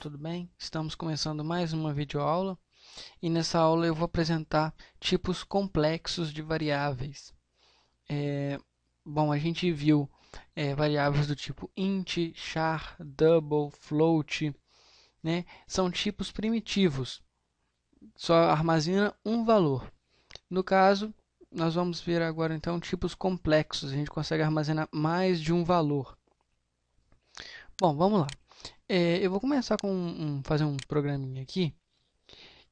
tudo bem? Estamos começando mais uma videoaula e nessa aula eu vou apresentar tipos complexos de variáveis. Bom, a gente viu variáveis do tipo int, char, double, float, né? São tipos primitivos, só armazena um valor. No caso, nós vamos ver agora então tipos complexos, a gente consegue armazenar mais de um valor. Bom, vamos lá. Eu vou começar com fazer um programinha aqui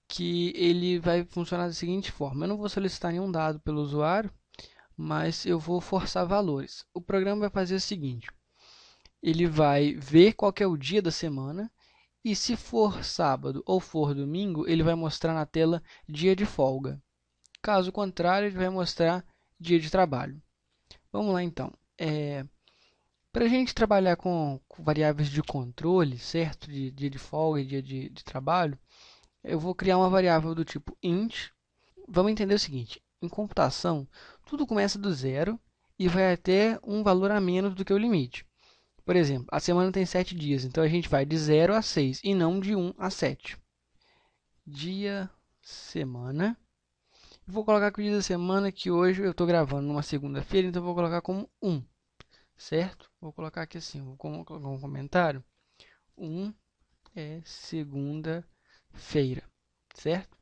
que ele vai funcionar da seguinte forma. Eu não vou solicitar nenhum dado pelo usuário, mas eu vou forçar valores. O programa vai fazer o seguinte. Ele vai ver qual que é o dia da semana e se for sábado ou for domingo, ele vai mostrar na tela dia de folga. Caso contrário, ele vai mostrar dia de trabalho. Vamos lá então. Para a gente trabalhar com variáveis de controle, certo? De dia de folga e dia de trabalho, eu vou criar uma variável do tipo int. Vamos entender o seguinte, em computação, tudo começa do zero e vai até um valor a menos do que o limite. Por exemplo, a semana tem 7 dias, então a gente vai de 0 a 6 e não de 1 a 7. Dia, semana. Vou colocar aqui o dia da semana, que hoje eu estou gravando numa segunda-feira, então eu vou colocar como 1, certo? Vou colocar aqui assim, vou colocar um comentário. 1 é segunda-feira, certo?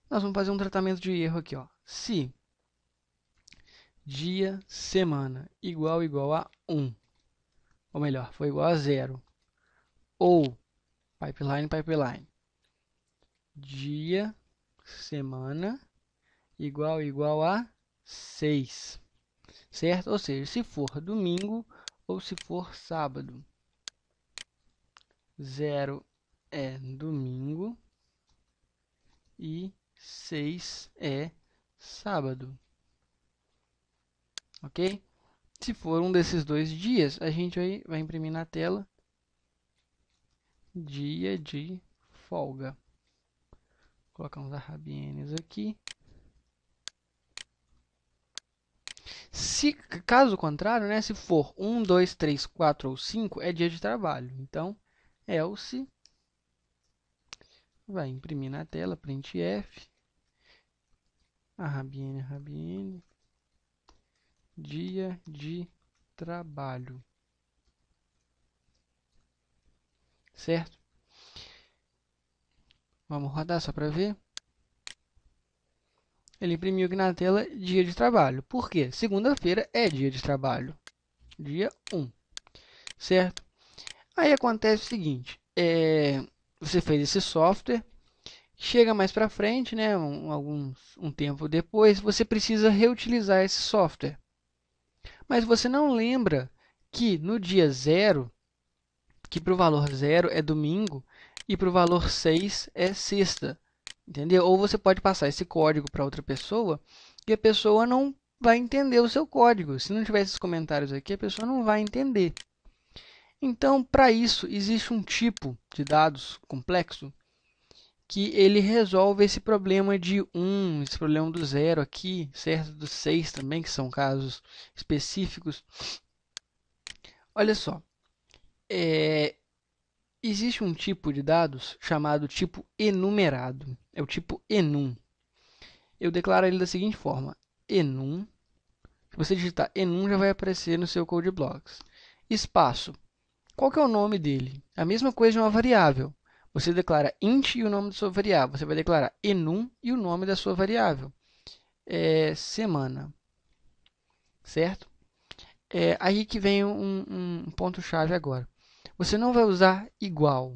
Nós vamos fazer um tratamento de erro aqui, ó. Se dia, semana igual a 1, ou melhor, foi igual a 0, ou pipeline, dia, semana igual a 6, certo? Ou seja, se for domingo ou se for sábado. 0 é domingo e 6 é sábado. Ok? Se for um desses dois dias, a gente vai imprimir na tela dia de folga. Vou colocar uns arrabienes aqui. Se caso contrário, né, se for 1, 2, 3, 4 ou 5, é dia de trabalho. Então, else vai imprimir na tela printf arrabiene, dia de trabalho. Certo? Vamos rodar só para ver. Ele imprimiu aqui na tela dia de trabalho. Por quê? Segunda-feira é dia de trabalho. Dia 1. Certo? Aí acontece o seguinte. Você fez esse software. Chega mais para frente, né, um tempo depois, você precisa reutilizar esse software. Mas você não lembra que no dia 0, que para o valor 0 é domingo e para o valor 6 é sexta. Entendeu? Ou você pode passar esse código para outra pessoa e a pessoa não vai entender o seu código. Se não tiver esses comentários aqui, a pessoa não vai entender. Então, para isso, existe um tipo de dados complexo que ele resolve esse problema de 1, esse problema do 0 aqui, certo? Do 6 também, que são casos específicos. Olha só, existe um tipo de dados chamado tipo enumerado, é o tipo enum. Eu declaro ele da seguinte forma, enum, se você digitar enum já vai aparecer no seu code blocks. Espaço, qual que é o nome dele? A mesma coisa de uma variável. Você declara int e o nome da sua variável. Você vai declarar enum e o nome da sua variável. Semana. Certo? Aí que vem um ponto-chave agora. Você não vai usar igual.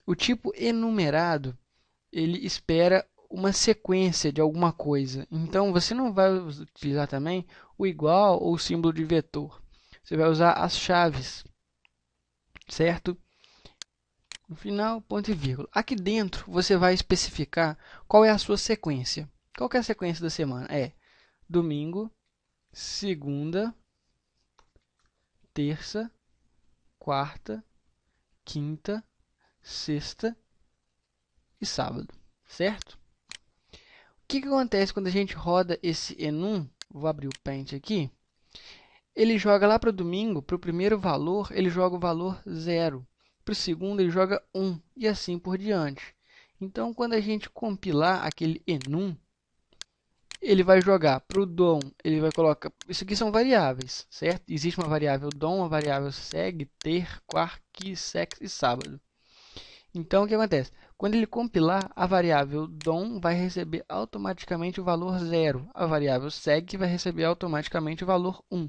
O tipo enumerado, ele espera uma sequência de alguma coisa. Então, você não vai utilizar também o igual ou o símbolo de vetor. Você vai usar as chaves. Certo? No final, ponto e vírgula. Aqui dentro, você vai especificar qual é a sua sequência. Qual que é a sequência da semana? É domingo, segunda, terça, quarta, quinta, sexta e sábado, certo? O que acontece quando a gente roda esse enum? Vou abrir o Paint aqui. Ele joga lá para o domingo, para o primeiro valor, ele joga o valor 0. para o segundo ele joga 1 e assim por diante. Então, quando a gente compilar aquele enum, ele vai jogar para o DOM, ele vai colocar... Isso aqui são variáveis, certo? Existe uma variável DOM, uma variável seg, ter, quark, sex e sábado. Então, o que acontece? Quando ele compilar, a variável DOM vai receber automaticamente o valor 0. A variável seg vai receber automaticamente o valor 1.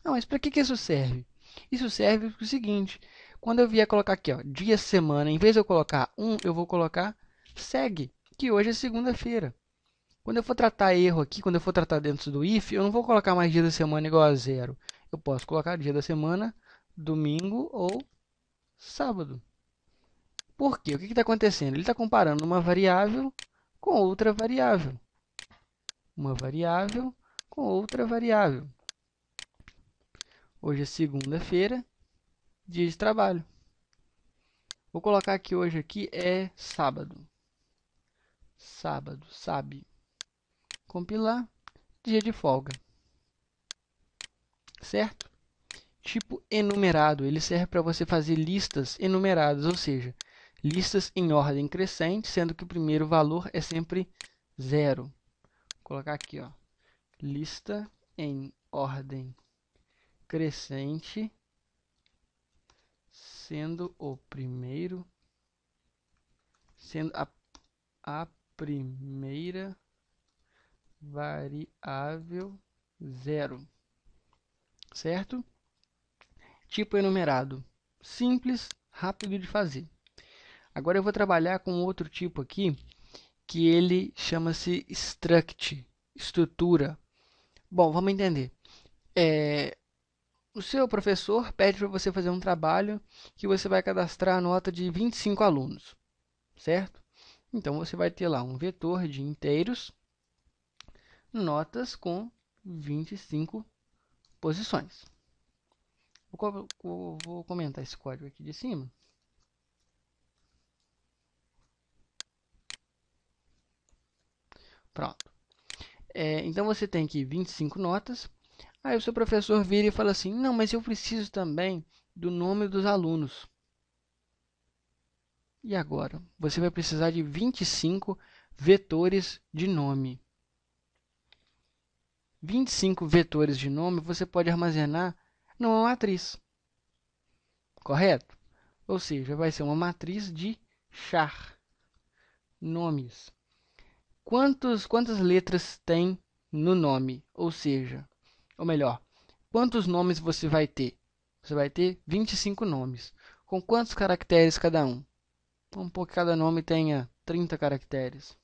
Ah, mas para que isso serve? Isso serve para o seguinte, quando eu vier colocar aqui, ó, dia, semana, em vez de eu colocar 1, eu vou colocar seg, que hoje é segunda-feira. Quando eu for tratar erro aqui, quando eu for tratar dentro do if, eu não vou colocar mais dia da semana igual a 0. Eu posso colocar dia da semana, domingo ou sábado. Por quê? O que está acontecendo? Ele está comparando uma variável com outra variável. Uma variável com outra variável. Hoje é segunda-feira, dia de trabalho. Vou colocar aqui hoje aqui é sábado. Sábado, sabe. Compilar, dia de folga. Certo? Tipo enumerado, ele serve para você fazer listas enumeradas, ou seja, listas em ordem crescente, sendo que o primeiro valor é sempre 0. Vou colocar aqui, ó, lista em ordem crescente, sendo o primeiro, sendo a primeira variável 0, certo? Tipo enumerado, simples, rápido de fazer. Agora eu vou trabalhar com outro tipo aqui, que ele chama-se struct, estrutura. Bom, vamos entender. O seu professor pede para você fazer um trabalho que você vai cadastrar a nota de 25 alunos, certo? Então, você vai ter lá um vetor de inteiros, notas com 25 posições. Vou comentar esse código aqui de cima. Pronto. Então, você tem aqui 25 notas. Aí o seu professor vira e fala assim, não, mas eu preciso também do nome dos alunos. E agora? Você vai precisar de 25 vetores de nome. 25 vetores de nome você pode armazenar numa matriz. Correto? Ou seja, vai ser uma matriz de char. Nomes. Quantas letras tem no nome? Ou seja, ou melhor, quantos nomes você vai ter? Você vai ter 25 nomes. Com quantos caracteres cada um? Vamos supor que cada nome tenha 30 caracteres.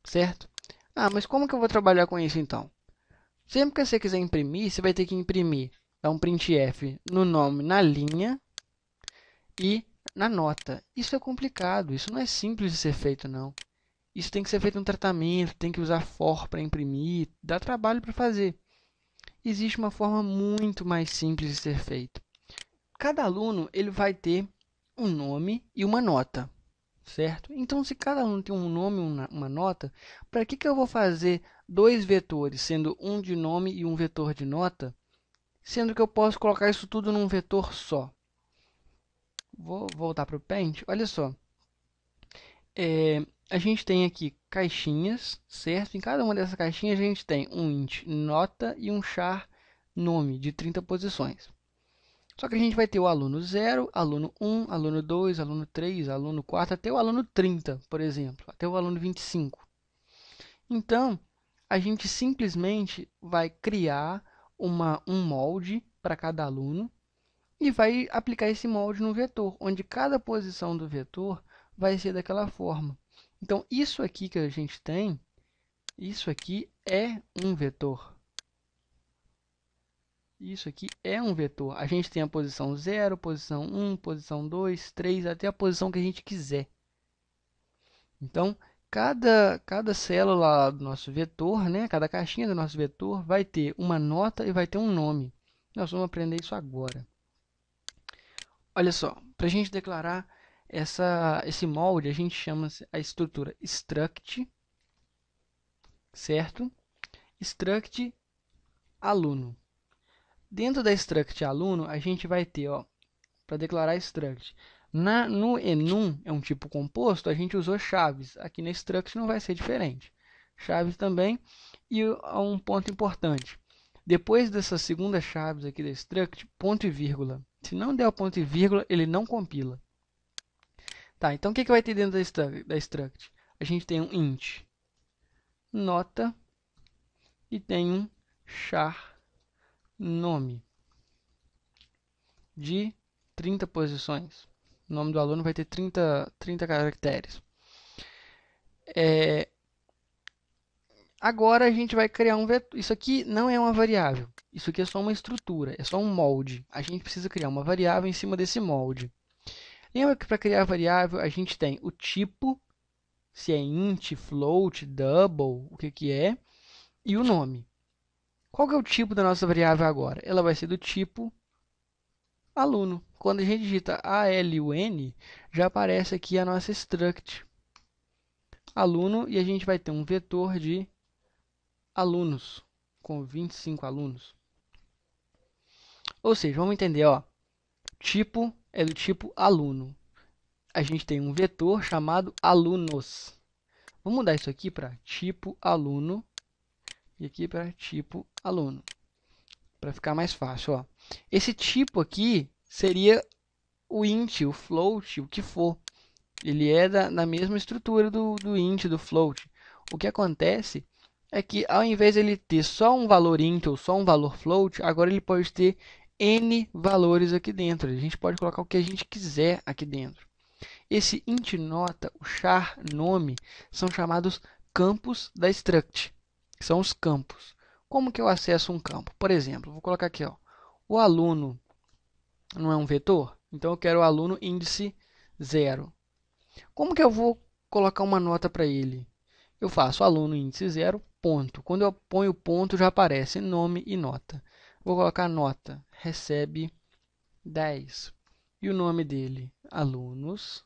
Certo? Ah, mas como que eu vou trabalhar com isso então? Sempre que você quiser imprimir, você vai ter que imprimir, dar um printf no nome, na linha e na nota. Isso é complicado, isso não é simples de ser feito, não. Isso tem que ser feito um tratamento, tem que usar for para imprimir, dá trabalho para fazer. Existe uma forma muito mais simples de ser feito. Cada aluno ele vai ter um nome e uma nota, certo? Então, se cada aluno tem um nome e uma nota, para que eu vou fazer dois vetores, sendo um de nome e um vetor de nota, sendo que eu posso colocar isso tudo num vetor só? Vou voltar para o Paint. Olha só. A gente tem aqui caixinhas, certo? Em cada uma dessas caixinhas a gente tem um int nota e um char nome de 30 posições. Só que a gente vai ter o aluno 0, aluno 1, aluno 2, aluno 3, aluno 4, até o aluno 30, por exemplo, até o aluno 25. Então, a gente simplesmente vai criar um molde para cada aluno e vai aplicar esse molde no vetor, onde cada posição do vetor vai ser daquela forma. Então, isso aqui que a gente tem, isso aqui é um vetor. Isso aqui é um vetor. A gente tem a posição 0, posição 1, posição 2, 3, até a posição que a gente quiser. Então, cada célula do nosso vetor, né, cada caixinha do nosso vetor vai ter uma nota e vai ter um nome. Nós vamos aprender isso agora. Olha só, para a gente declarar esse molde, a gente chama a estrutura struct, certo? Struct aluno. Dentro da struct aluno, a gente vai ter, ó, para declarar struct. No enum, é um tipo composto, a gente usou chaves. Aqui na struct não vai ser diferente. Chaves também. E um ponto importante. Depois dessas segundas chaves aqui da struct, ponto e vírgula. Se não der o ponto e vírgula, ele não compila. Tá, então o que vai ter dentro da struct? A gente tem um int nota e tem um char nome de 30 posições. O nome do aluno vai ter 30 caracteres. Agora a gente vai criar um vetor. Isso aqui não é uma variável. Isso aqui é só uma estrutura, é só um molde. A gente precisa criar uma variável em cima desse molde. Lembra que para criar variável a gente tem o tipo, se é int, float, double, o que é, e o nome. Qual que é o tipo da nossa variável agora? Ela vai ser do tipo aluno. Quando a gente digita ALUN, já aparece aqui a nossa struct aluno e a gente vai ter um vetor de alunos com 25 alunos. Ou seja, vamos entender, ó, tipo é do tipo aluno. A gente tem um vetor chamado alunos. Vamos mudar isso aqui para tipo aluno e aqui para tipo aluno, para ficar mais fácil, ó. Esse tipo aqui seria o int, o float, o que for. Ele é da mesma estrutura do int, do float. O que acontece é que ao invés de ele ter só um valor int ou só um valor float, agora ele pode ter n valores aqui dentro. A gente pode colocar o que a gente quiser aqui dentro. Esse int nota, o char nome, são chamados campos da struct. São os campos. Como que eu acesso um campo? Por exemplo, vou colocar aqui, ó, o aluno não é um vetor? Então eu quero o aluno índice 0. Como que eu vou colocar uma nota para ele? Eu faço aluno índice 0, ponto. Quando eu ponho ponto, já aparece nome e nota. Vou colocar nota, recebe 10. E o nome dele? Alunos,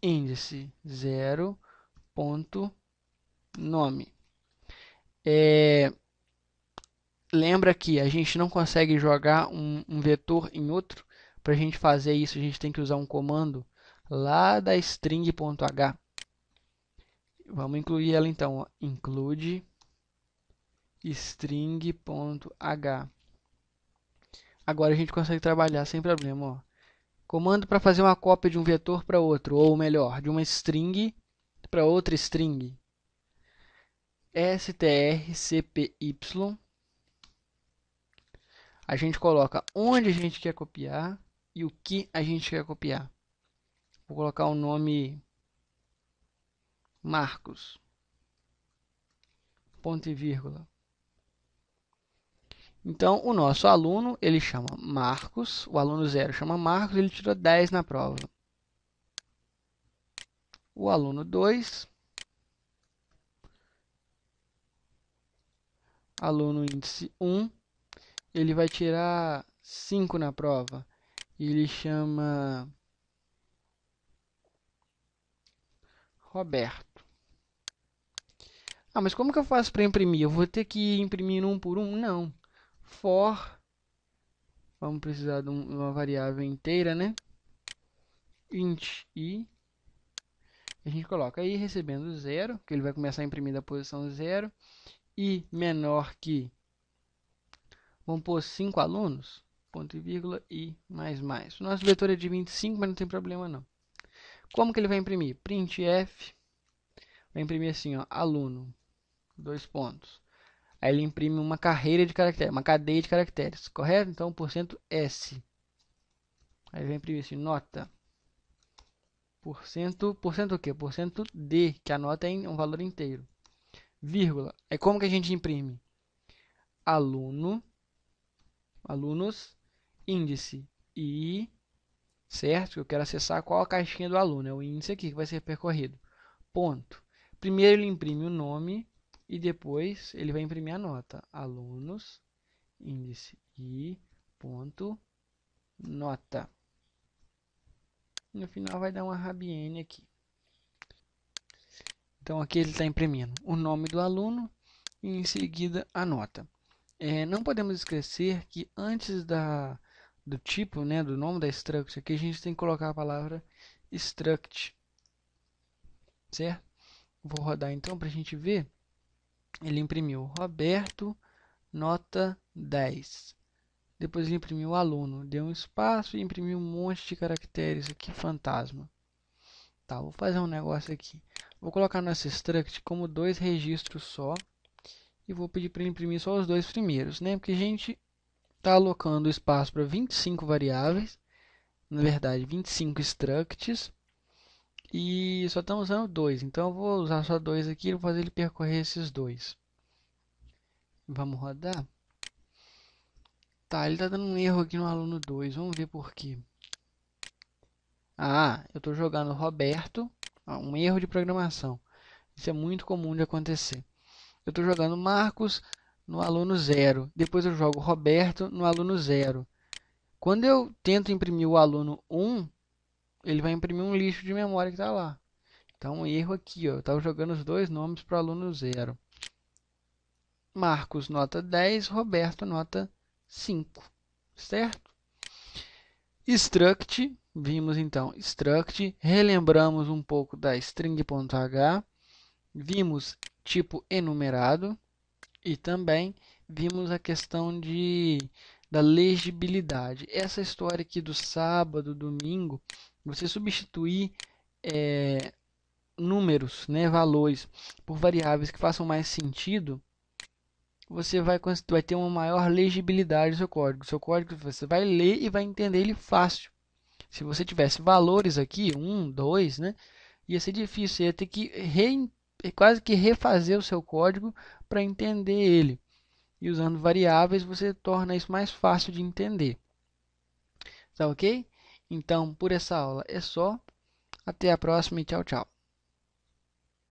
índice 0, ponto, nome. Lembra que a gente não consegue jogar um vetor em outro? Para a gente fazer isso, a gente tem que usar um comando lá da string.h. Vamos incluir ela então, ó. Include string.h. Agora a gente consegue trabalhar sem problema, ó. Comando para fazer uma cópia de um vetor para outro, ou melhor, de uma string para outra string. strcpy. A gente coloca onde a gente quer copiar e o que a gente quer copiar. Vou colocar o nome Marcos. Ponto e vírgula. Então, o nosso aluno, ele chama Marcos, o aluno 0 chama Marcos, ele tirou 10 na prova. O aluno 2, aluno índice 1, ele vai tirar 5 na prova. Ele chama Roberto. Ah, mas como que eu faço para imprimir? Eu vou ter que imprimir um por um? Não. For, vamos precisar de uma variável inteira, né? Int i, a gente coloca i recebendo 0, que ele vai começar a imprimir da posição 0, i menor que, vamos pôr 5 alunos, ponto e vírgula, i mais mais. O nosso vetor é de 25, mas não tem problema não. Como que ele vai imprimir? Printf, vai imprimir assim, ó, aluno, 2 pontos. Aí ele imprime uma carreira de caracteres, uma cadeia de caracteres, correto? Então, %s. Aí vai imprimir assim, nota. Porcento o quê? Porcento D, que a nota é um valor inteiro. Vírgula. É como que a gente imprime? Aluno, alunos, índice i, certo? Eu quero acessar qual a caixinha do aluno. É o índice aqui que vai ser percorrido. Ponto. Primeiro ele imprime o nome e depois ele vai imprimir a nota. Alunos, índice i, ponto, nota. No final vai dar uma rabiene aqui. Então aqui ele está imprimindo o nome do aluno e em seguida a nota. Não podemos esquecer que antes do tipo, né, do nome da struct, aqui a gente tem que colocar a palavra struct, certo? Vou rodar então para a gente ver. Ele imprimiu Roberto, nota 10. Depois ele imprimiu aluno, deu um espaço e imprimiu um monte de caracteres aqui, fantasma. Tá, vou fazer um negócio aqui. Vou colocar nossa struct como 2 registros só. E vou pedir para ele imprimir só os 2 primeiros, né? Porque a gente está alocando espaço para 25 variáveis. Na verdade, 25 structs. E só estamos usando 2. Então eu vou usar só 2 aqui e vou fazer ele percorrer esses 2. Vamos rodar. Tá, ele está dando um erro aqui no aluno 2. Vamos ver por quê. Ah, eu estou jogando Roberto. Um erro de programação. Isso é muito comum de acontecer. Eu estou jogando Marcos no aluno 0. Depois eu jogo Roberto no aluno 0. Quando eu tento imprimir o aluno 1, ele vai imprimir um lixo de memória que está lá. Então, um erro aqui, ó. Eu estava jogando os 2 nomes para o aluno 0. Marcos, nota 10. Roberto, nota 5. Certo? Struct. Vimos, então, struct. Relembramos um pouco da string.h. Vimos tipo enumerado. E também vimos a questão da legibilidade. Essa história aqui do sábado, domingo, você substituir números, né, valores, por variáveis que façam mais sentido, você vai ter uma maior legibilidade do seu código. Seu código você vai ler e vai entender ele fácil. Se você tivesse valores aqui, 1, 2, né, ia ser difícil. Você ia ter que quase que refazer o seu código para entender ele. E usando variáveis você torna isso mais fácil de entender. Tá ok? Então, por essa aula é só. Até a próxima e tchau, tchau.